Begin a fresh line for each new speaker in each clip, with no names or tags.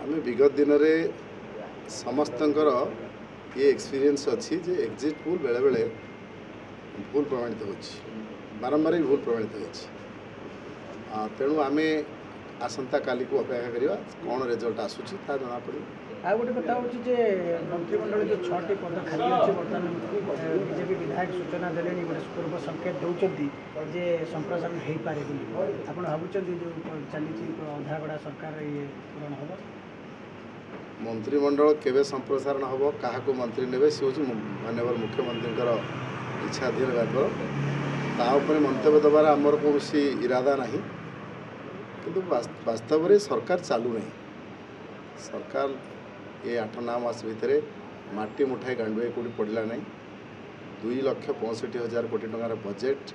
आम विगत दिन में समस्त ये एक्सपीरियंस अच्छी जे एग्जिट पोल बेले बेले भूल प्रमाणित हो बारंबार भूल प्रमाणित हो तेणु आम आसंता काली को अपेक्षा करवा कौन रिजल्ट आसूची ता जना पड़े।
आ गोटे कथा हूँ मंत्रिमंडल जो 6टी पद खाली अच्छे बर्तमान बीजेपी विधायक सूचना देले गोटे पूर्व संकेत दौरान जे संप्रसारण हो पारे आप भावुं जो चली अधागढ़ा सरकार ये पूरण हम
मंत्रिमंडल केवे संप्रसारण हम क्या मंत्री ने सी हूँ माननीय मुख्यमंत्री इच्छाधीन व्यापार मंतव्य दबार आमर कौन इरादा ना किंतु वास्तव में सरकार चालू नहीं। सरकार ये 8-9 मास भितर माटी मुठाई गांडुए कौटी पड़ा ना 2,65,000 कोटी टंकार बजेट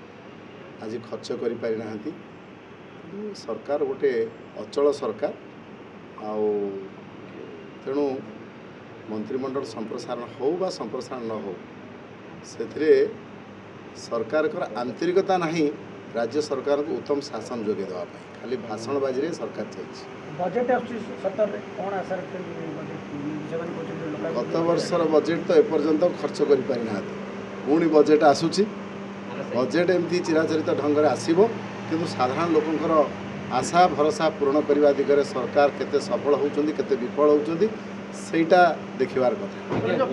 आज खर्च कर पारि ना सरकार गोटे अचल सरकार तेणु मंत्रिमंडल संप्रसारण हो बा संप्रसारण न हो से सरकार आंतरिकता नहीं राज्य सरकार को उत्तम शासन जोगे देवाई खाली भाषणबाजी रे सरकार चलती।
बजेट
गत वर्षर बजेट तो एपर्यंत खर्च कर पारि ना पुणी बजेट आसूची बजेट एमती चिराचरित ढंग से आसब किंतु साधारण लोकंर आशा भरोसा पूर्ण करने दिगरे सरकार केते सफल होउचंदी केते विफल होउचंदी सेटा देखिबार कथा।